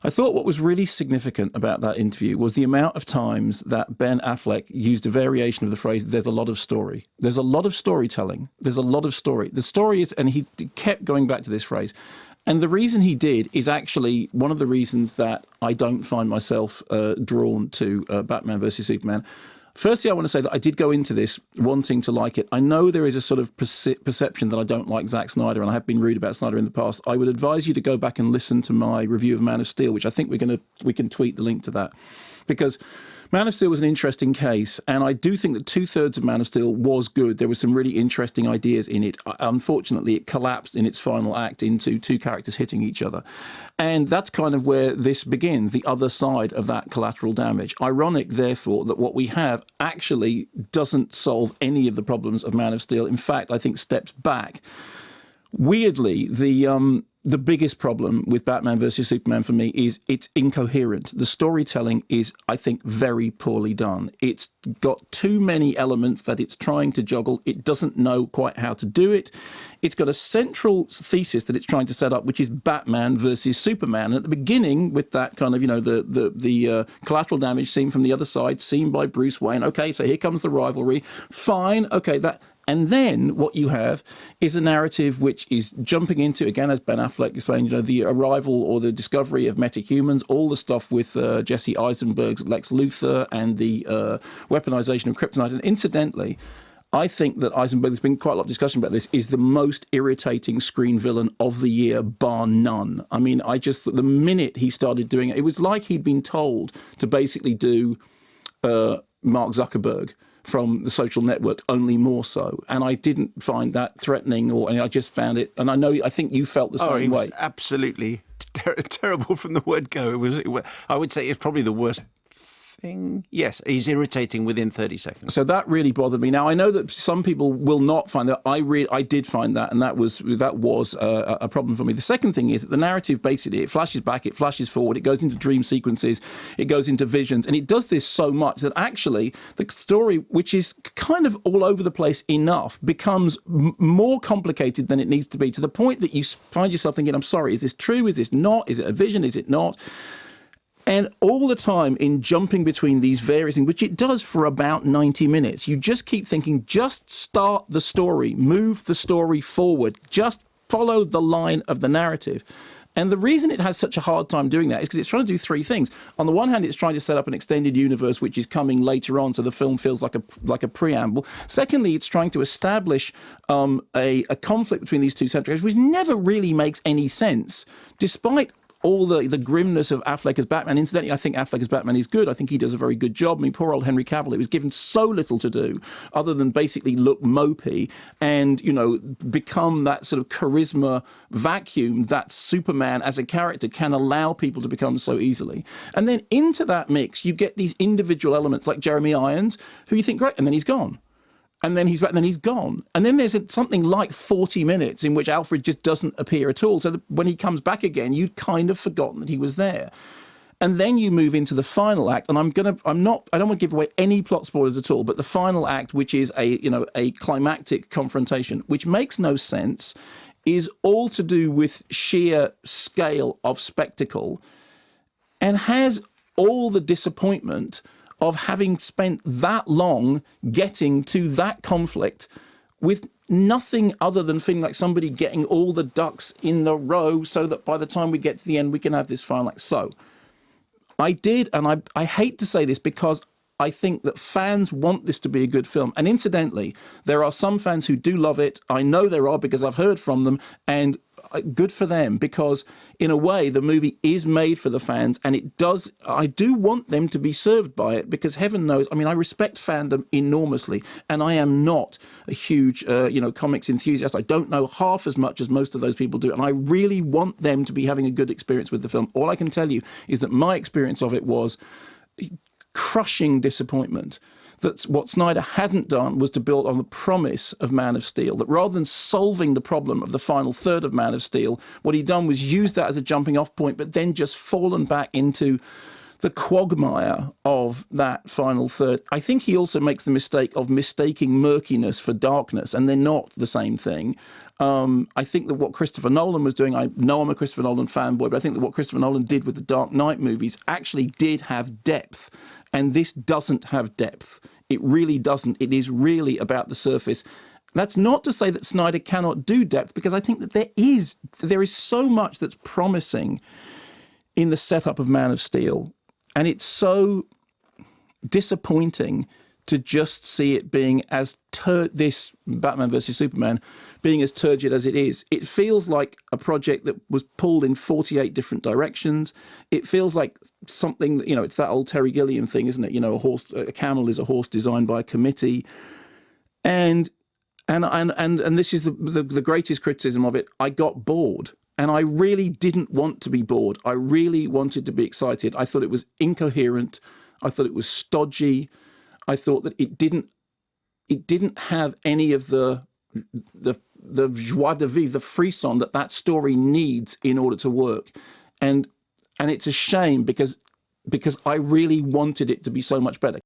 I thought what was really significant about that interview was the amount of times that Ben Affleck used a variation of the phrase, there's a lot of story. There's a lot of storytelling. There's a lot of story. The story is, and he kept going back to this phrase. And the reason he did is actually one of the reasons that I don't find myself drawn to Batman versus Superman. Firstly, I want to say that I did go into this wanting to like it. I know there is a sort of perception that I don't like Zack Snyder, and I have been rude about Snyder in the past. I would advise you to go back and listen to my review of Man of Steel, which I think we can tweet the link to that, because Man of Steel was an interesting case, and I do think that 2/3 of Man of Steel was good. There were some really interesting ideas in it. Unfortunately, it collapsed in its final act into two characters hitting each other. And that's kind of where this begins, the other side of that collateral damage. Ironic, therefore, that what we have actually doesn't solve any of the problems of Man of Steel. In fact, I think steps back. Weirdly, the biggest problem with Batman versus Superman for me is it's incoherent. The storytelling is, I think, very poorly done. It's got too many elements that it's trying to juggle. It doesn't know quite how to do it. It's got a central thesis that it's trying to set up, which is Batman versus Superman. And at the beginning, with that kind of, the collateral damage seen from the other side, seen by Bruce Wayne. Okay, so here comes the rivalry. Fine. Okay, that. And then what you have is a narrative which is jumping into, again, as Ben Affleck explained, the arrival or the discovery of metahumans, all the stuff with Jesse Eisenberg's Lex Luthor and the weaponization of kryptonite. And incidentally, I think that Eisenberg, there's been quite a lot of discussion about this, is the most irritating screen villain of the year, bar none. I mean, the minute he started doing it, it was like he'd been told to basically do Mark Zuckerberg from the Social Network, only more so. And I didn't find that threatening, I just found it, and I think you felt the same way. Absolutely terrible from the word go. I would say it's probably the worst thing. Yes, he's irritating within 30 seconds. So that really bothered me. Now, I know that some people will not find that. I did find that, and that was a problem for me. The second thing is that the narrative, basically, it flashes back, it flashes forward, it goes into dream sequences, it goes into visions, and it does this so much that actually the story, which is kind of all over the place enough, becomes more complicated than it needs to be, to the point that you find yourself thinking, I'm sorry, is this true? Is this not? Is it a vision? Is it not? And all the time in jumping between these various things, which it does for about 90 minutes, you just keep thinking, just start the story, move the story forward, just follow the line of the narrative. And the reason it has such a hard time doing that is because it's trying to do three things. On the one hand, it's trying to set up an extended universe which is coming later on, so the film feels like a preamble. Secondly, it's trying to establish a conflict between these two centuries, which never really makes any sense, despite all the grimness of Affleck as Batman. Incidentally, I think Affleck as Batman is good. I think he does a very good job. I mean, poor old Henry Cavill, he was given so little to do other than basically look mopey and, become that sort of charisma vacuum that Superman as a character can allow people to become so easily. And then into that mix, you get these individual elements like Jeremy Irons, who you think, great, and then he's gone. And then he's back, and then he's gone. And then there's something like 40 minutes in which Alfred just doesn't appear at all. So that when he comes back again, you'd kind of forgotten that he was there. And then you move into the final act, and I don't want to give away any plot spoilers at all, but the final act, which is a climactic confrontation, which makes no sense, is all to do with sheer scale of spectacle, and has all the disappointment of having spent that long getting to that conflict with nothing other than feeling like somebody getting all the ducks in the row so that by the time we get to the end, we can have this final act. So I did, and I hate to say this because I think that fans want this to be a good film. And incidentally, there are some fans who do love it. I know there are because I've heard from them, and good for them, because in a way the movie is made for the fans, and I do want them to be served by it, because heaven knows, I mean, I respect fandom enormously, and I am not a huge comics enthusiast. I don't know half as much as most of those people do, and I really want them to be having a good experience with the film. All I can tell you is that my experience of it was crushing disappointment. That what Snyder hadn't done was to build on the promise of Man of Steel, that rather than solving the problem of the final third of Man of Steel, what he'd done was use that as a jumping off point, but then just fallen back into the quagmire of that final third. I think he also makes the mistake of mistaking murkiness for darkness, and they're not the same thing. I think that what Christopher Nolan was doing, I know I'm a Christopher Nolan fanboy, but I think that what Christopher Nolan did with the Dark Knight movies actually did have depth, and this doesn't have depth. It really doesn't. It is really about the surface. That's not to say that Snyder cannot do depth, because I think that there is so much that's promising in the setup of Man of Steel. And it's so disappointing to just see it being as this Batman versus Superman being as turgid as it is. It feels like a project that was pulled in 48 different directions. It feels like something that, it's that old Terry Gilliam thing, isn't it? A camel is a horse designed by a committee. And this is the greatest criticism of it. I got bored. And I really didn't want to be bored. I really wanted to be excited. I thought it was incoherent. I thought it was stodgy. I thought that it didn't have any of the joie de vivre, the frisson that story needs in order to work. And it's a shame because I really wanted it to be so much better.